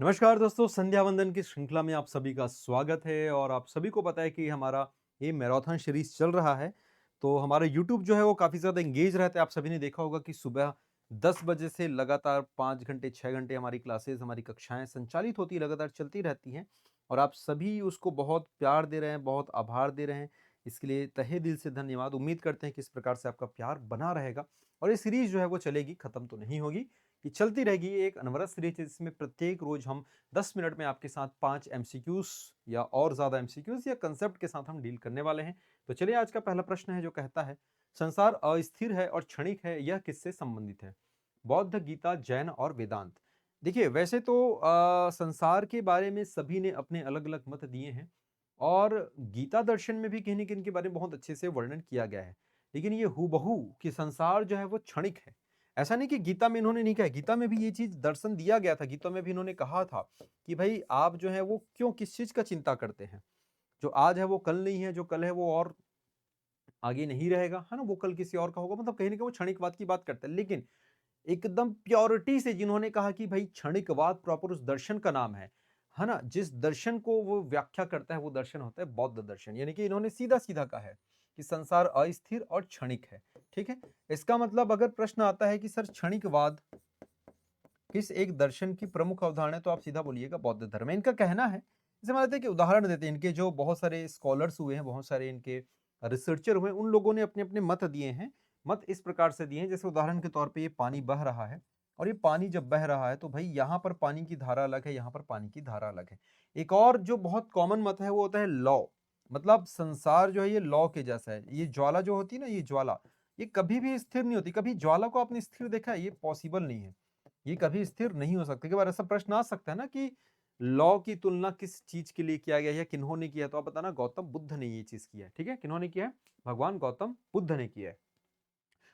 नमस्कार दोस्तों, संध्या वंदन की श्रृंखला में आप सभी का स्वागत है। और आप सभी को पता है कि हमारा ये मैराथन सीरीज चल रहा है। तो हमारा यूट्यूब जो है वो काफ़ी ज़्यादा एंगेज रहता है। आप सभी ने देखा होगा कि सुबह 10 बजे से लगातार 5 घंटे 6 घंटे हमारी क्लासेस, हमारी कक्षाएं संचालित होती, लगातार चलती रहती हैं। और आप सभी उसको बहुत प्यार दे रहे हैं, बहुत आभार दे रहे हैं। इसके लिए तहे दिल से धन्यवाद। उम्मीद करते हैं कि इस प्रकार से आपका प्यार बना रहेगा और ये सीरीज जो है वो चलेगी, ख़त्म तो नहीं होगी, ये चलती रहेगी। ये एक अनवरत सीरीज है जिसमें प्रत्येक रोज हम 10 मिनट में आपके साथ 5 एमसीक्यूज या और ज्यादा एमसीक्यूज या कंसेप्ट के साथ हम डील करने वाले हैं। तो चलिए, आज का पहला प्रश्न है जो कहता है, संसार अस्थिर है और क्षणिक है, यह किससे संबंधित है? बौद्ध, गीता, जैन और वेदांत। देखिए, वैसे तो संसार के बारे में सभी ने अपने अलग अलग मत दिए हैं और गीता दर्शन में भी कहीं ना कहीं इनके बारे में बहुत अच्छे से वर्णन किया गया है। लेकिन ये हूबहू कि संसार जो है वो क्षणिक है, ऐसा नहीं कि गीता में इन्होंने नहीं कहा। गीता में भी ये चीज दर्शन दिया गया था। गीता में भी इन्होंने कहा था कि भाई, आप जो है वो क्यों, किस चीज का चिंता करते हैं? जो आज है वो कल नहीं है, जो कल है वो और आगे नहीं रहेगा, है ना, वो कल किसी और का होगा। मतलब कहीं ना कहीं वो क्षणिकवाद की बात करते हैं। लेकिन एकदम प्योरिटी से जिन्होंने कहा कि भाई क्षणिकवाद प्रॉपर उस दर्शन का नाम है ना, जिस दर्शन को वो व्याख्या करता है वो दर्शन होता है बौद्ध दर्शन। यानी कि इन्होंने सीधा सीधा कहा है कि संसार अस्थिर और क्षणिक है। ठीक है। इसका मतलब अगर प्रश्न आता है कि सर क्षणिकवाद किस एक दर्शन की प्रमुख अवधारणा है, तो आप सीधा बोलिएगा बौद्ध धर्म है। इनका कहना है, जैसे मान लेते हैं कि उदाहरण देते हैं, इनके जो बहुत सारे स्कॉलर्स हुए हैं, बहुत सारे इनके रिसर्चर हुए, उन लोगों ने अपने अपने मत दिए हैं। मत इस प्रकार से दिए हैं, जैसे उदाहरण के तौर पे ये पानी बह रहा है और ये पानी जब बह रहा है तो भाई यहाँ पर पानी की धारा अलग है, यहाँ पर पानी की धारा अलग है। एक और जो बहुत कॉमन मत है वो होता है लॉ। मतलब संसार जो है ये लॉ के जैसा है। ये ज्वाला जो होती है ना, ये ज्वाला, ये कभी भी स्थिर नहीं होती। कभी ज्वाला को आपने स्थिर देखा है? ये पॉसिबल नहीं है। ये कभी स्थिर नहीं हो सकती। कई बार ऐसा प्रश्न आ सकता है ना कि लॉ की तुलना किस चीज के लिए किया गया है या किन्होंने किया है? तो आप बताना, गौतम बुद्ध ने ये चीज किया है। ठीक है, किन्होंने किया है? भगवान गौतम बुद्ध ने किया है।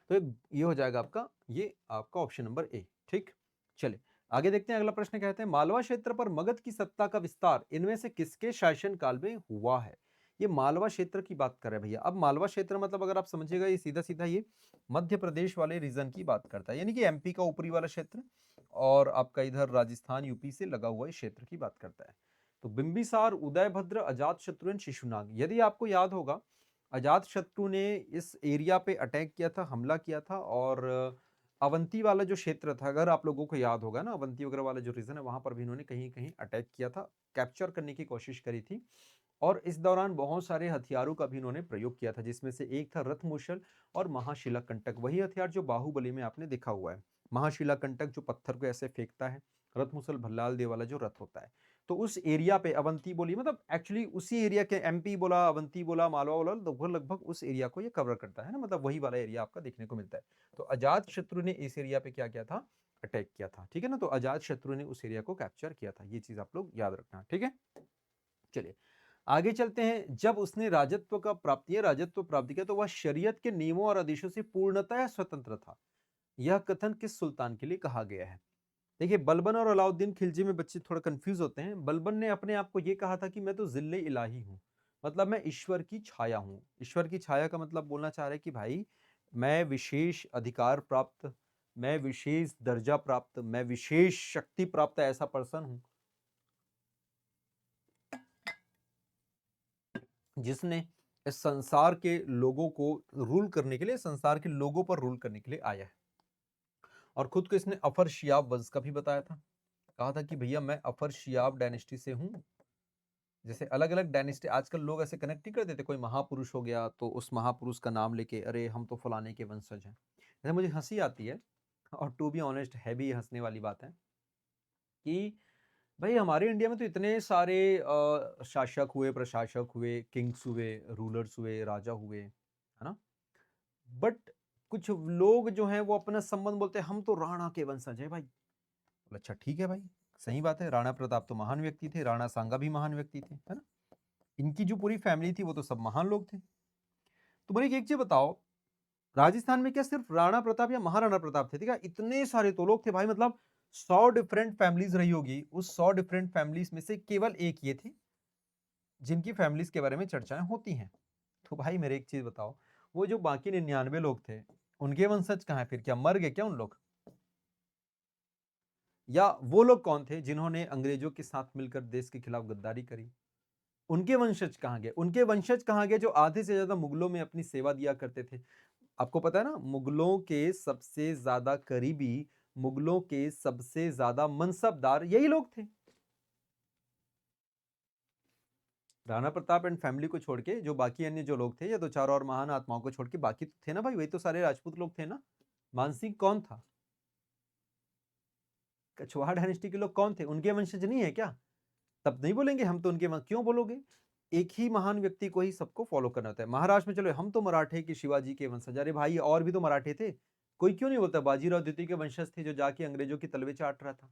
तो ये हो जाएगा आपका, ये आपका ऑप्शन नंबर ए। ठीक। चलिए आगे देखते हैं। अगला प्रश्न कहते हैं, मालवा क्षेत्र पर मगध की सत्ता का विस्तार इनमें से किसके शासन काल में हुआ है? ये मालवा क्षेत्र की बात कर रहे हैं भैया। अब मालवा क्षेत्र मतलब अगर आप समझिएगा, ये सीधा सीधा ये मध्य प्रदेश वाले रीजन की बात करता है, यानी कि एमपी का ऊपरी वाला क्षेत्र और आपका इधर राजस्थान यूपी से लगा हुआ इस क्षेत्र की बात करता है। तो बिंबिसार, उदयभद्र, अजात शत्रु, शिशुनाग। यदि आपको याद होगा, अजात शत्रु ने इस एरिया पे अटैक किया था, हमला किया था। और अवंती वाला जो क्षेत्र था, अगर आप लोगों को याद होगा ना, अवंती वगैरह वाला जो रीजन है, वहां पर भी इन्होंने कहीं कहीं अटैक किया था, कैप्चर करने की कोशिश करी थी। और इस दौरान बहुत सारे हथियारों का भी इन्होंने प्रयोग किया था, जिसमें से एक था रथमुशल और महाशिला कंटक। वही हथियार जो बाहुबली में आपने देखा हुआ है। महाशिला कंटक जो पत्थर को ऐसे फेंकता है, रथमुशल भल्लाल देव वाला जो रथ होता है। तो उस एरिया पे अवंती बोली, मतलब एक्चुअली उसी एरिया के, एमपी बोला, अवंती बोला, मालवा बोला, लगभग लगभग उस एरिया को ये कवर करता है ना। मतलब वही वाला एरिया आपका देखने को मिलता है। तो अजात शत्रु ने इस एरिया पे क्या किया था? अटैक किया था। ठीक है ना। तो अजात शत्रु ने उस एरिया को कैप्चर किया था। ये चीज आप लोग याद रखना। ठीक है। चलिए आगे चलते हैं। जब उसने राजत्व प्राप्त किया तो वह शरीयत के नियमों और आदेशों से पूर्णतः स्वतंत्र था। यह कथन किस सुल्तान के लिए कहा गया है? देखिए, बलबन और अलाउद्दीन खिलजी में बच्चे थोड़ा कंफ्यूज होते हैं। बलबन ने अपने आप को यह कहा था कि मैं तो जिल्ले इलाही हूं, मतलब मैं ईश्वर की छाया हूं। ईश्वर की छाया का मतलब बोलना चाह रहे हैं कि भाई, मैं विशेष अधिकार प्राप्त, मैं विशेष दर्जा प्राप्त, मैं विशेष शक्ति प्राप्त ऐसा पर्सन हूं जिसने इस संसार के लोगों को रूल करने के लिए, संसार के लोगों पर रूल करने के लिए आया है। और खुद को इसने अफर शियाब वंश का भी बताया था। कहा था कि भैया मैं अफर शियाब डायनेस्टी से हूं। जैसे अलग अलग डायनेस्टी आजकल लोग ऐसे कनेक्ट नहीं कर देते, कोई महापुरुष हो गया तो उस महापुरुष का नाम लेके, अरे हम तो फलाने के वंशज हैं। जैसे मुझे हंसी आती है, और टू बी ऑनेस्ट है भी हंसने वाली बात है, कि भाई हमारे इंडिया में तो इतने सारे शासक हुए, प्रशासक हुए, किंग्स हुए, रूलर्स हुए, राजा हुए, है ना। बट कुछ लोग जो हैं वो अपना संबंध बोलते हैं, हम तो राणा के वंशज हैं भाई। बोला, अच्छा ठीक है भाई, सही बात है। राणा प्रताप तो महान व्यक्ति थे, राणा सांगा भी महान व्यक्ति थे, है ना। इनकी जो पूरी फैमिली थी वो तो सब महान लोग थे। तो बोले कि एक चीज बताओ, राजस्थान में क्या सिर्फ राणा प्रताप या महाराणा प्रताप थे? ठीक है, इतने सारे तो लोग थे भाई। मतलब 100 डिफरेंट फैमिलीज रही होगी। उस 100 डिफरेंट फैमिलीज में से केवल एक ये थे जिनकी फैमिलीज के बारे में चर्चाएं होती हैं। तो भाई मेरे एक चीज बताओ, वो जो बाकी 99 लोग थे, उनके वंशज कहाँ है फिर? क्या मर गए क्या उन लोग? या वो लोग कौन थे जिन्होंने अंग्रेजों के साथ मिलकर देश के खिलाफ गद्दारी करी? उनके वंशज कहाँ गए? उनके वंशज कहाँ गए जो आधे से ज्यादा मुगलों में अपनी सेवा दिया करते थे? आपको पता है ना, मुगलों के सबसे ज्यादा करीबी, मुगलों के सबसे ज्यादा मनसबदार यही लोग थे। राणा प्रताप एंड फैमिली को छोड़ के जो बाकी अन्य जो लोग थे, या दो चार और महान आत्माओं को छोड़ के बाकी तो थे ना भाई, वही तो सारे राजपूत लोग थे ना। मानसिंह कौन था? कछवाहा डायनेस्टी के लोग कौन थे? उनके वंशज नहीं है क्या? तब नहीं बोलेंगे हम तो उनके क्यों बोलोगे? एक ही महान व्यक्ति को ही सबको फॉलो करना होता है। महाराष्ट्र में चलो हम तो मराठे के शिवाजी के वंशज, अरे भाई और भी तो मराठे थे, कोई क्यों नहीं बोलता बाजीराव द्वितीय के वंशज थे जो जाके अंग्रेजों की तलवे चाट रहा था।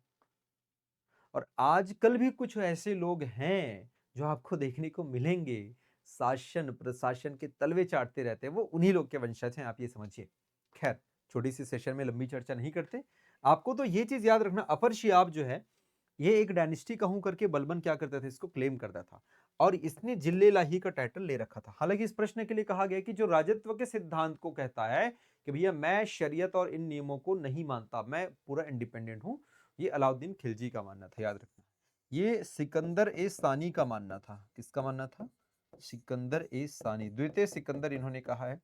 और आजकल भी कुछ ऐसे लोग हैं जो आपको देखने को मिलेंगे, शासन प्रशासन के तलवे चाटते रहते हैं, वो उन्हीं लोग के वंशज हैं, आप ये समझिए। खैर, छोटी सी सेशन में लंबी चर्चा नहीं करते। आपको तो ये चीज याद रखना, अपर शियाब जो है ये एक डायनेस्टी कहूं करके बलबन क्या करता था, इसको क्लेम करता था, और इसने जिले लाही का टाइटल ले रखा था। हालांकि इस प्रश्न के लिए कहा गया कि जो राजत्व के सिद्धांत को कहता है कि भैया मैं शरीयत और इन नियमों को नहीं मानता, मैं पूरा इंडिपेंडेंट हूं, ये अलाउद्दीन खिलजी का मानना था, याद रखना। ये सिकंदर ए सानी का मानना था। किसका मानना था? सिकंदर ए सानी, द्वितीय सिकंदर इन्होंने कहा है।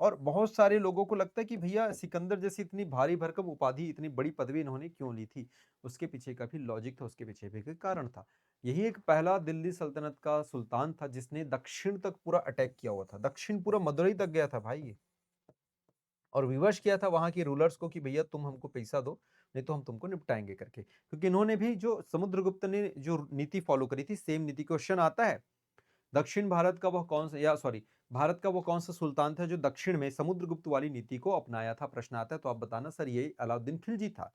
और बहुत सारे लोगों को लगता है कि भैया सिकंदर जैसी इतनी भारी भरकम उपाधि, इतनी बड़ी पदवी इन्होंने क्यों ली थी? उसके पीछे का भी लॉजिक था, उसके पीछे भी एक कारण था। यही एक पहला दिल्ली सल्तनत का सुल्तान था जिसने दक्षिण तक पूरा अटैक किया हुआ था, दक्षिण पूरा मदुरई तक गया था भाई ये, और विवश किया था वहां के रूलर्स को कि भैया तुम हमको पैसा दो, नहीं तो हम तुमको निपटाएंगे करके। क्योंकि इन्होंने भी जो समुद्रगुप्त ने जो नीति फॉलो करी थी, सेम नीति। क्वेश्चन आता है दक्षिण भारत का वह कौन सा, या सॉरी भारत का वो कौन सा सुल्तान था जो दक्षिण में समुद्रगुप्त वाली नीति को अपनाया था? प्रश्न आता है, तो आप बताना सर ये अलाउद्दीन खिलजी था।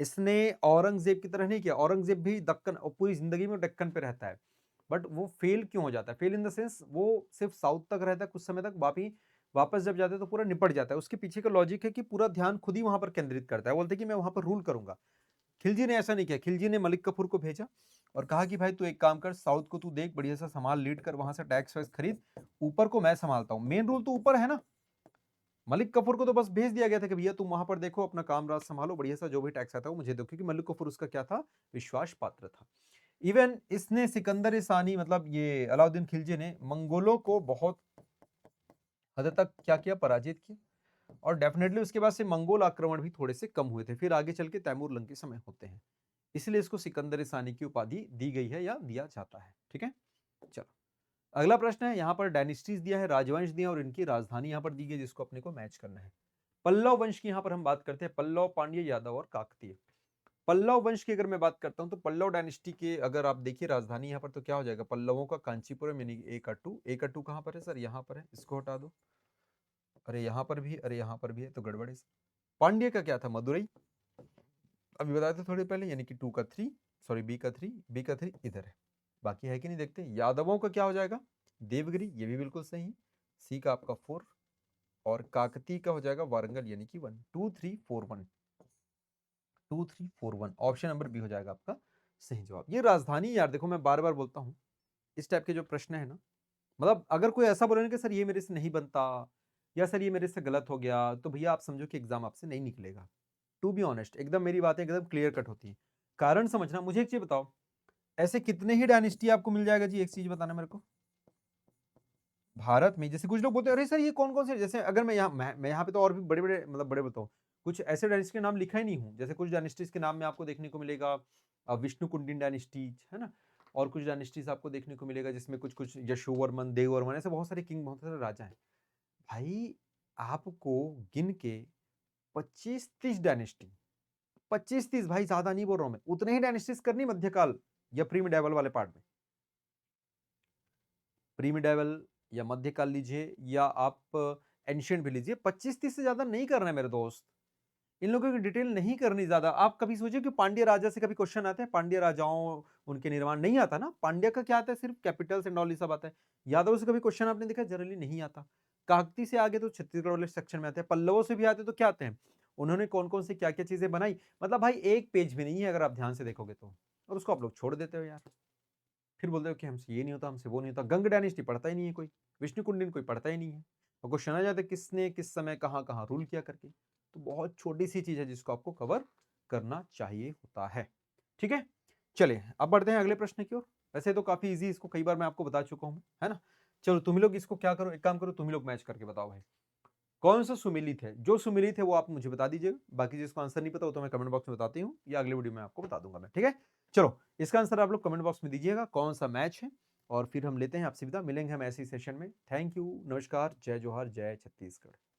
इसने औरंगजेब की तरह नहीं किया। औरंगजेब भी दक्कन, पूरी जिंदगी में दक्कन पे रहता है, बट वो फेल क्यों हो जाता है? फेल इन द सेंस वो सिर्फ साउथ तक रहता है कुछ समय तक, वापस जब जाता है तो पूरा निपट जाता है। उसके पीछे का लॉजिक है कि पूरा ध्यान खुद ही वहां पर केंद्रित करता है, बोलते कि मैं वहां पर रूल करूंगा। खिलजी ने ऐसा नहीं किया। खिलजी ने मलिक कफूर को भेजा और कहा कि भाई तू एक काम कर, साउथ को तू देख, बढ़िया सा संभाल, लीड कर, वहां से टैक्स वैक्स खरीद, ऊपर को मैं संभालता हूँ, मेन रूल तो ऊपर है ना। मलिक कफूर को तो बस भेज दिया गया था कि भैया तुम वहां पर देखो, अपना काम राज संभालो, बढ़िया सा जो भी टैक्स आता है वो मुझे दो, क्योंकि मलिक कफूर उसका क्या था, विश्वास पात्र था। इवन इसने सिकंदर सानी, मतलब ये अलाउद्दीन खिलजी ने मंगोलों को बहुत हद तक क्या किया, पराजित किया। और डेफिनेटली उसके बाद से मंगोल आक्रमण भी थोड़े से कम हुए थे, फिर आगे चल के तैमूर लंग के समय होते हैं, इसलिए इसको सिकंदर सानी की उपाधि दी गई है या दिया जाता है। ठीक है, चलो अगला प्रश्न है। यहाँ पर डायनेस्टीज दिया है, राजवंश दिया, और इनकी राजधानी यहाँ पर दी गई जिसको अपने को मैच करना है। पल्लव वंश की यहाँ पर हम बात करते हैं, पल्लव, पांड्य, यादव और काकतीय। पल्लव वंश की अगर मैं बात करता हूँ तो पल्लव डायनेस्टी के अगर आप देखिए राजधानी यहाँ पर, तो क्या हो जाएगा, पल्लवों का कांचीपुरम, यानी एकट्टू। एकट्टू कहाँ पर है सर? यहाँ पर है, इसको हटा दो। अरे यहाँ पर भी, अरे यहाँ पर भी है, तो गड़बड़ है। पांड्य का क्या था? मदुरई, अभी बताए थे थोड़ी पहले, यानी कि 2 का 3, सॉरी बी का 3, बी का 3 इधर है, बाकी है कि नहीं देखते। यादवों का क्या हो जाएगा? देवगिरी, ये भी बिल्कुल सही। सी का आपका 4, और काकती का हो जाएगा वारंगल, यानी कि 1, 2 3 4 1, 2 3 4 1, ऑप्शन नंबर बी हो जाएगा आपका सही जवाब। ये राजधानी यार देखो, मैं बार बार बोलता हूँ, इस टाइप के जो प्रश्न है ना, मतलब अगर कोई ऐसा बोले ना कि सर ये मेरे से नहीं बनता, या सर ये मेरे से गलत हो गया, तो भैया आप समझो कि एग्जाम आपसे नहीं निकलेगा। टू बी ऑनेस्ट, एकदम मेरी बातें एकदम क्लियर कट होती है। कारण समझना। मुझे एक चीज बताओ, ऐसे कितने ही डायनेस्टी आपको मिल जाएगा जी? एक चीज बताना मेरे को, भारत में। जैसे कुछ लोग बोलते हैं अरे सर ये कौन कौन से, जैसे अगर मैं यहाँ पे तो और भी बड़े बड़े, मतलब बड़े बताऊँ, कुछ ऐसे डायनेस्टी के नाम लिखा ही नहीं हूँ। जैसे कुछ डायनेस्टीज के नाम में आपको देखने को मिलेगा विष्णु कुंडिन डायनेस्टीज, है ना, और कुछ डायनेस्टीज आपको देखने को मिलेगा जिसमें कुछ कुछ यशोवर्मन, देववर्मन, ऐसे बहुत सारे किंग, बहुत सारे राजा हैं। भाई आपको गिन के 25-30 डायनेस्टी, 25-30 भाई, ज्यादा नहीं बोल रहा हूं मैं, उतने ही डायनेस्टीज करनी मध्यकाल या प्री मिडाइवल वाले पार्ट में। प्री मिडाइवल या मध्यकाल लीजिए, या आप एंशियंट भी लीजिए, 25-30 से ज्यादा नहीं करना है मेरे दोस्त। इन लोगों की डिटेल नहीं करनी ज्यादा। आप कभी सोचिए कि पांड्य राजा से कभी क्वेश्चन आते हैं, पांड्य राजाओं, उनके निर्माण नहीं आता ना, पांड्य का क्या आता है, सिर्फ कैपिटल्स एंड ऑल ये सब आता है। यादव से कभी क्वेश्चन आपने देखा? जनरली नहीं आता। काकती से आगे तो छत्तीसगढ़ वाले सेक्शन में आते हैं, पल्लवों से भी आते तो क्या आते हैं, उन्होंने कौन कौन से क्या क्या चीजें बनाई, मतलब भाई एक पेज भी नहीं है अगर आप ध्यान से देखोगे तो, और उसको आप लोग छोड़ देते हो यार। फिर बोलते हो कि हमसे ये नहीं होता, हमसे वो नहीं होता। गंग डायनेस्टी पढ़ता ही नहीं है कोई, विष्णु कुंडिन कोई पढ़ता ही नहीं है, और क्वेश्चन आ जाता है किसने किस समय कहाँ कहाँ रूल किया करके। तो बहुत छोटी सी चीज है जिसको आपको कवर करना चाहिए होता है। ठीक है? चलिए, अब बढ़ते हैं अगले प्रश्न की ओर। वैसे तो काफ़ी ईज़ी, इसको कई बार मैं आपको बता चुका हूँ, है ना? चलो तुम ही लोग इसको क्या करो, एक काम करो, तुम ही लोग मैच करके बताओ भाई। कौन-सा सुमेलित है? जो सुमेलित है वो आप मुझे बता दीजिएगा। बाकी जिसको आंसर नहीं पता वो तो मैं कमेंट बॉक्स में बताती हूँ या अगले वीडियो में आपको बता दूँगा मैं, ठीक है? चलो, इसका आंसर आप लोग कमेंट बॉक्स में दीजिएगा, कौन-सा मैच है और फिर हम लेते हैं आपसे विदा। मिलेंगे हम ऐसे ही सेशन में। थैंक यू, नमस्कार, जय जोहार, जय छत्तीसगढ़।